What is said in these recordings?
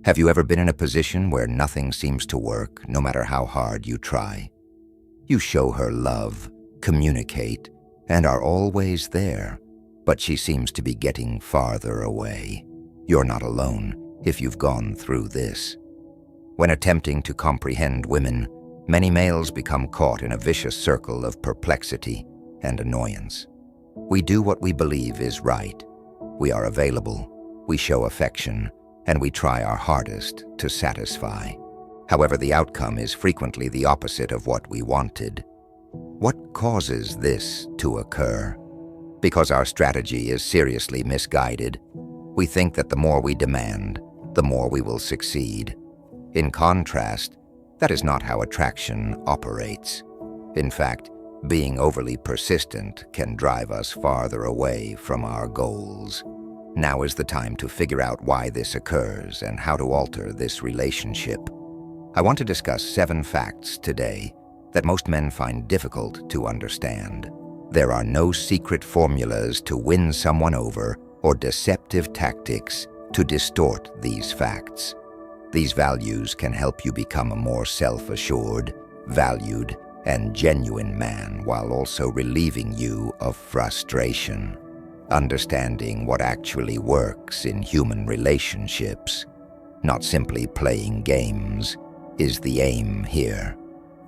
Have you ever been in a position where nothing seems to work, no matter how hard you try? You show her love, communicate, and are always there, but she seems to be getting farther away. You're not alone if you've gone through this. When attempting to comprehend women, many males become caught in a vicious circle of perplexity and annoyance. We do what we believe is right. We are available, we show affection, and we try our hardest to satisfy. However, the outcome is frequently the opposite of what we wanted. What causes this to occur? Because our strategy is seriously misguided. We think that the more we demand, the more we will succeed. In contrast, that is not how attraction operates. In fact, being overly persistent can drive us farther away from our goals. Now is the time to figure out why this occurs and how to alter this relationship. I want to discuss 7 facts today that most men find difficult to understand. There are no secret formulas to win someone over or deceptive tactics to distort these facts. These values can help you become a more self-assured, valued, and genuine man while also relieving you of frustration. Understanding what actually works in human relationships, not simply playing games, is the aim here.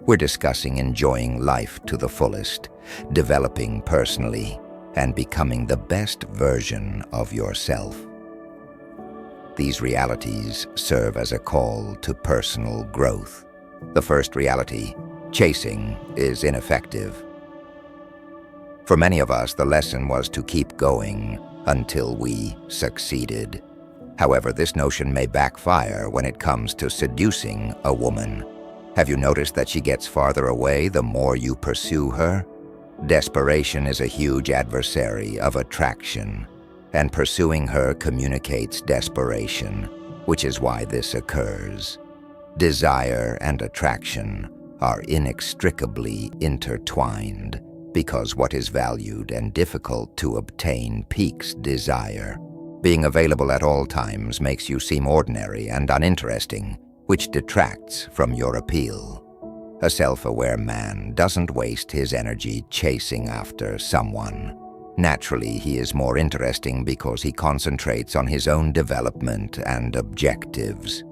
We're discussing enjoying life to the fullest, developing personally, and becoming the best version of yourself. These realities serve as a call to personal growth. The first reality, chasing, is ineffective. For many of us, the lesson was to keep going until we succeeded. However, this notion may backfire when it comes to seducing a woman. Have you noticed that she gets farther away the more you pursue her? Desperation is a huge adversary of attraction, and pursuing her communicates desperation, which is why this occurs. Desire and attraction are inextricably intertwined, because what is valued and difficult to obtain piques desire. Being available at all times makes you seem ordinary and uninteresting, which detracts from your appeal. A self-aware man doesn't waste his energy chasing after someone. Naturally, he is more interesting because he concentrates on his own development and objectives.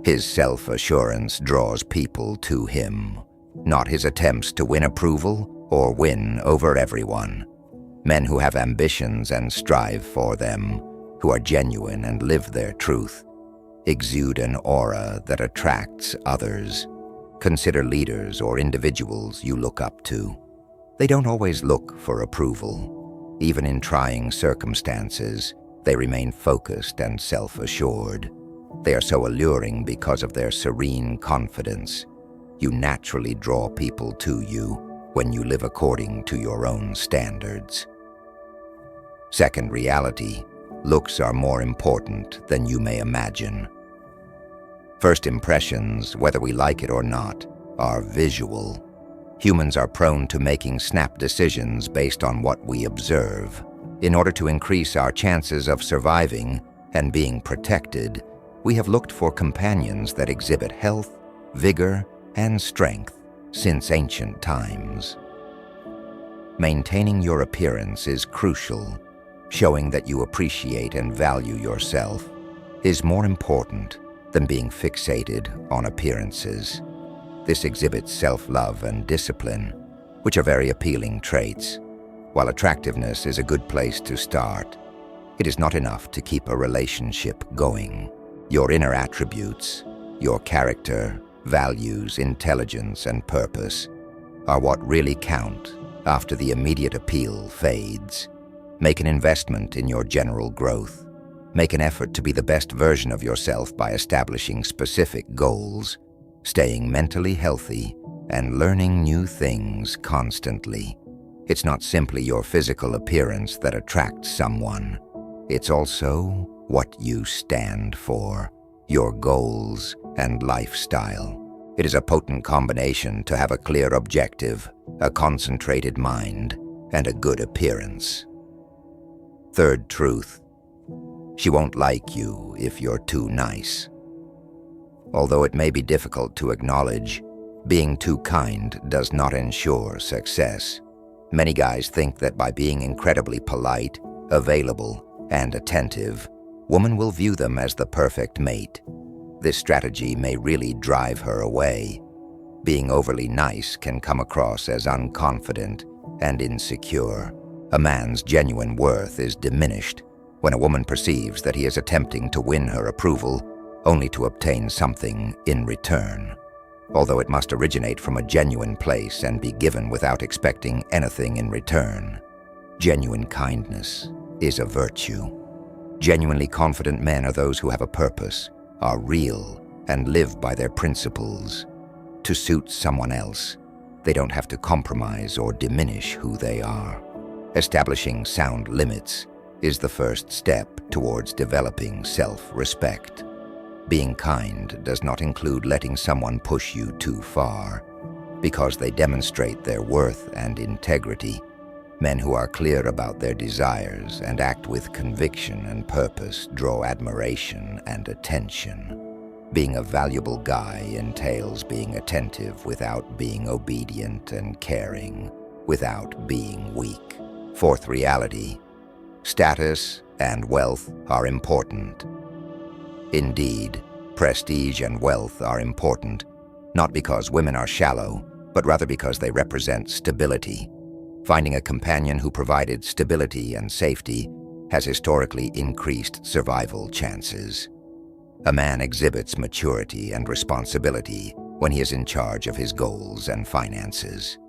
His self-assurance draws people to him, not his attempts to win approval or win over everyone. Men who have ambitions and strive for them, who are genuine and live their truth, exude an aura that attracts others. Consider leaders or individuals you look up to. They don't always look for approval. Even in trying circumstances, they remain focused and self-assured. They are so alluring because of their serene confidence. You naturally draw people to you when you live according to your own standards. Second reality, looks are more important than you may imagine. First impressions, whether we like it or not, are visual. Humans are prone to making snap decisions based on what we observe. In order to increase our chances of surviving and being protected, we have looked for companions that exhibit health, vigor, and strength since ancient times. Maintaining your appearance is crucial. Showing that you appreciate and value yourself is more important than being fixated on appearances. This exhibits self-love and discipline, which are very appealing traits. While attractiveness is a good place to start, it is not enough to keep a relationship going. Your inner attributes, your character, values, intelligence, and purpose are what really count after the immediate appeal fades. Make an investment in your general growth. Make an effort to be the best version of yourself by establishing specific goals, staying mentally healthy, and learning new things constantly. It's not simply your physical appearance that attracts someone. It's also what you stand for, your goals and lifestyle. It is a potent combination to have a clear objective, a concentrated mind, and a good appearance. Third truth, she won't like you if you're too nice. Although it may be difficult to acknowledge, being too kind does not ensure success. Many guys think that by being incredibly polite, available, and attentive, women will view them as the perfect mate. This strategy may really drive her away. Being overly nice can come across as unconfident and insecure. A man's genuine worth is diminished when a woman perceives that he is attempting to win her approval only to obtain something in return. Although it must originate from a genuine place and be given without expecting anything in return, genuine kindness is a virtue. Genuinely confident men are those who have a purpose, are real, and live by their principles. To suit someone else, they don't have to compromise or diminish who they are. Establishing sound limits is the first step towards developing self-respect. Being kind does not include letting someone push you too far. Because they demonstrate their worth and integrity, men who are clear about their desires and act with conviction and purpose draw admiration and attention. Being a valuable guy entails being attentive without being obedient and caring without being weak. Fourth reality: status and wealth are important. Indeed, prestige and wealth are important, not because women are shallow, but rather because they represent stability. Finding a companion who provided stability and safety has historically increased survival chances. A man exhibits maturity and responsibility when he is in charge of his goals and finances.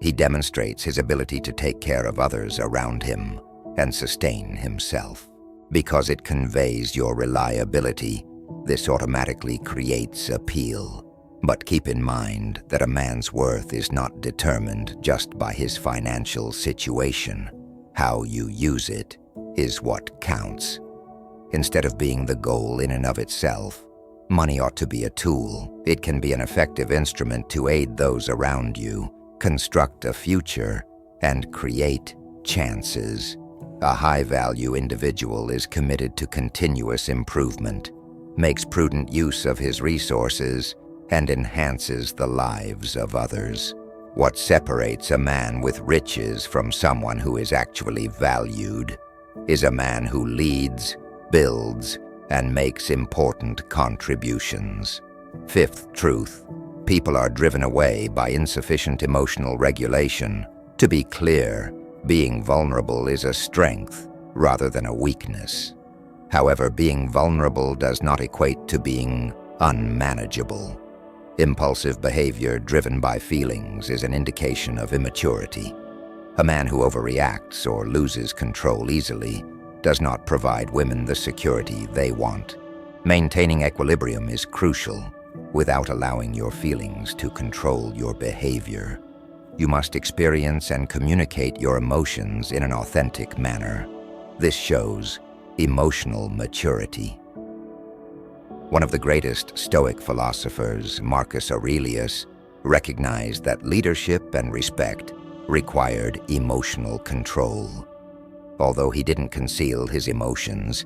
He demonstrates his ability to take care of others around him and sustain himself. Because it conveys your reliability, this automatically creates appeal. But keep in mind that a man's worth is not determined just by his financial situation. How you use it is what counts. Instead of being the goal in and of itself, money ought to be a tool. It can be an effective instrument to aid those around you, construct a future, and create chances. A high-value individual is committed to continuous improvement, makes prudent use of his resources, and enhances the lives of others. What separates a man with riches from someone who is actually valued is a man who leads, builds, and makes important contributions. Fifth truth: people are driven away by insufficient emotional regulation. To be clear, being vulnerable is a strength rather than a weakness. However, being vulnerable does not equate to being unmanageable. Impulsive behavior driven by feelings is an indication of immaturity. A man who overreacts or loses control easily does not provide women the security they want. Maintaining equilibrium is crucial without allowing your feelings to control your behavior. You must experience and communicate your emotions in an authentic manner. This shows emotional maturity. One of the greatest Stoic philosophers, Marcus Aurelius, recognized that leadership and respect required emotional control. Although he didn't conceal his emotions,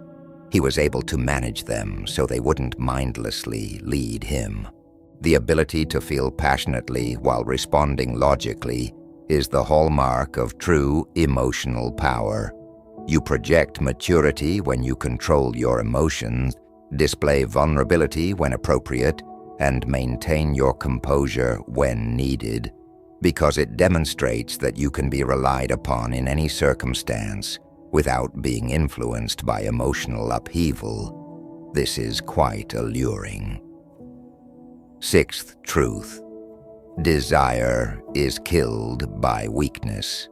he was able to manage them so they wouldn't mindlessly lead him. The ability to feel passionately while responding logically is the hallmark of true emotional power. You project maturity when you control your emotions, display vulnerability when appropriate, and maintain your composure when needed, because it demonstrates that you can be relied upon in any circumstance without being influenced by emotional upheaval. This is quite alluring. Sixth truth: desire is killed by weakness.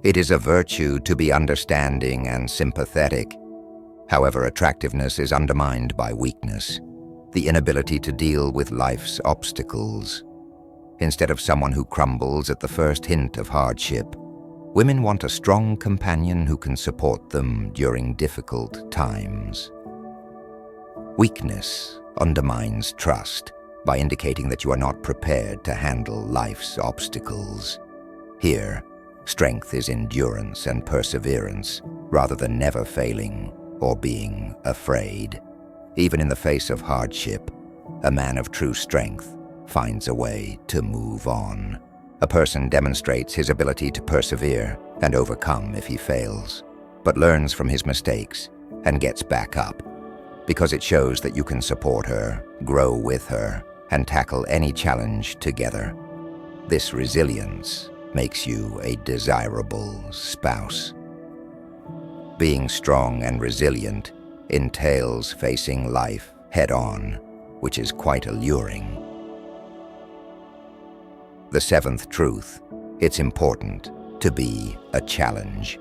It is a virtue to be understanding and sympathetic. However, attractiveness is undermined by weakness, the inability to deal with life's obstacles. Instead of someone who crumbles at the first hint of hardship, women want a strong companion who can support them during difficult times. Weakness undermines trust by indicating that you are not prepared to handle life's obstacles. Here, strength is endurance and perseverance, rather than never failing or being afraid. Even in the face of hardship, A man of true strength finds a way to move on. A person demonstrates his ability to persevere and overcome if he fails, but learns from his mistakes and gets back up, because it shows that you can support her, grow with her, and tackle any challenge together. This resilience makes you a desirable spouse. Being strong and resilient entails facing life head-on, which is quite alluring. The seventh truth: it's important to be a challenge.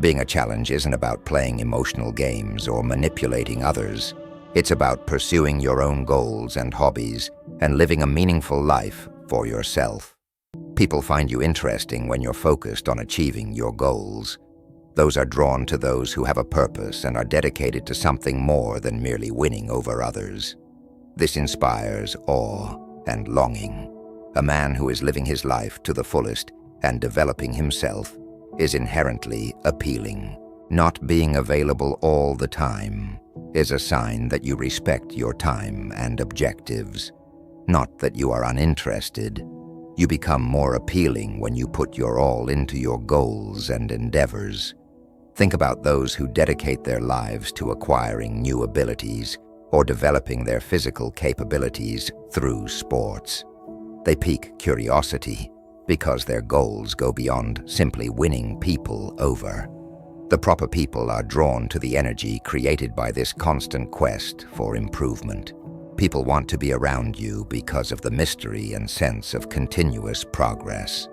Being a challenge isn't about playing emotional games or manipulating others. It's about pursuing your own goals and hobbies and living a meaningful life for yourself. People find you interesting when you're focused on achieving your goals. Those are drawn to those who have a purpose and are dedicated to something more than merely winning over others. This inspires awe and longing. A man who is living his life to the fullest and developing himself is inherently appealing. Not being available all the time is a sign that you respect your time and objectives, not that you are uninterested. You become more appealing when you put your all into your goals and endeavors. Think about those who dedicate their lives to acquiring new abilities or developing their physical capabilities through sports. They pique curiosity because their goals go beyond simply winning people over. The proper people are drawn to the energy created by this constant quest for improvement. People want to be around you because of the mystery and sense of continuous progress.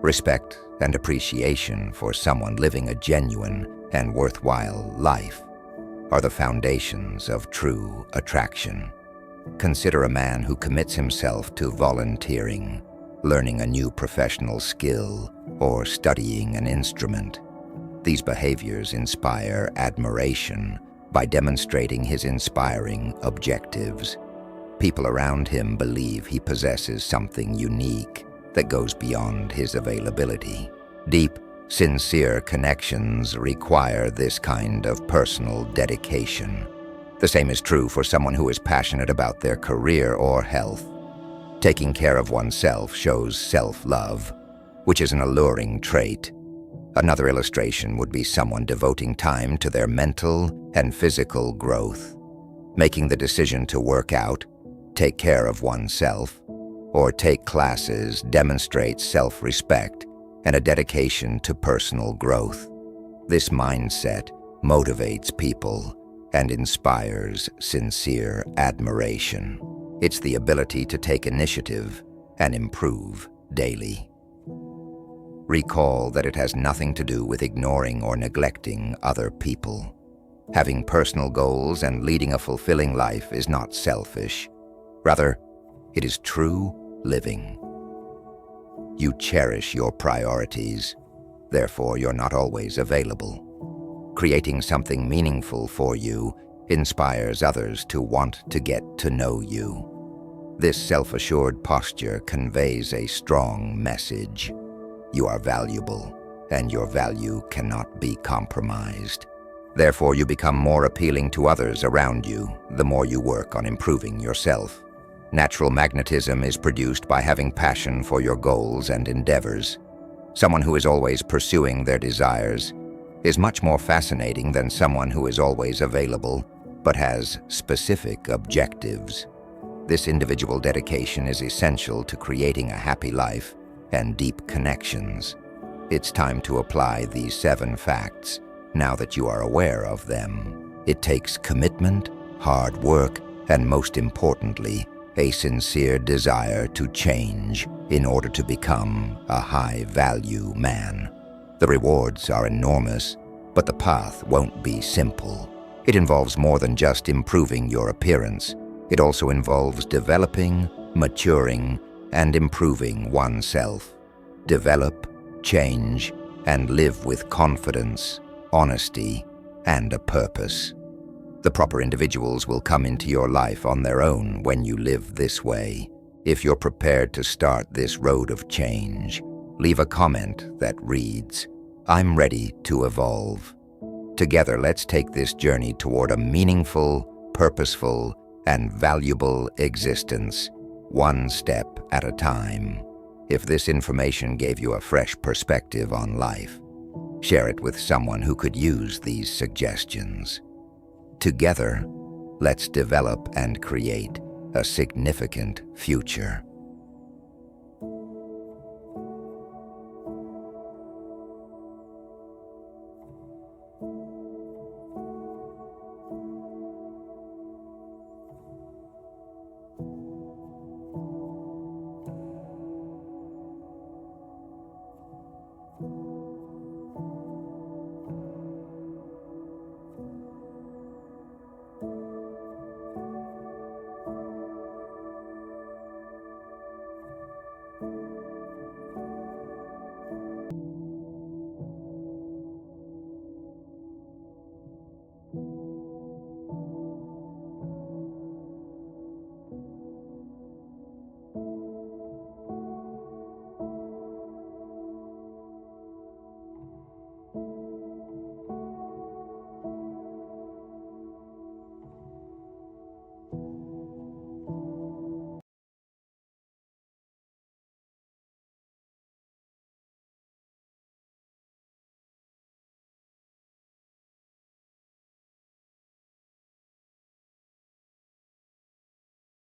Respect and appreciation for someone living a genuine and worthwhile life are the foundations of true attraction. Consider a man who commits himself to volunteering, learning a new professional skill, or studying an instrument. These behaviors inspire admiration by demonstrating his inspiring objectives. People around him believe he possesses something unique that goes beyond his availability. Deep, sincere connections require this kind of personal dedication. The same is true for someone who is passionate about their career or health. Taking care of oneself shows self-love, which is an alluring trait. Another illustration would be someone devoting time to their mental and physical growth. Making the decision to work out, take care of oneself, or take classes demonstrates self-respect and a dedication to personal growth. This mindset motivates people and inspires sincere admiration. It's the ability to take initiative and improve daily. Recall that it has nothing to do with ignoring or neglecting other people. Having personal goals and leading a fulfilling life is not selfish. Rather, it is true living. You cherish your priorities, therefore you're not always available. Creating something meaningful for you inspires others to want to get to know you. This self-assured posture conveys a strong message. You are valuable, and your value cannot be compromised. Therefore, you become more appealing to others around you the more you work on improving yourself. Natural magnetism is produced by having passion for your goals and endeavors. Someone who is always pursuing their desires is much more fascinating than someone who is always available but has specific objectives. This individual dedication is essential to creating a happy life and deep connections. It's time to apply these 7 facts now that you are aware of them. It takes commitment, hard work, and most importantly, a sincere desire to change in order to become a high-value man. The rewards are enormous, but the path won't be simple. It involves more than just improving your appearance. It also involves developing, maturing, and improving oneself. Develop, change, and live with confidence, honesty, and a purpose. The proper individuals will come into your life on their own when you live this way. If you're prepared to start this road of change, leave a comment that reads, "I'm ready to evolve." Together, let's take this journey toward a meaningful, purposeful, and valuable existence, one step at a time. If this information gave you a fresh perspective on life, share it with someone who could use these suggestions. Together, let's develop and create a significant future.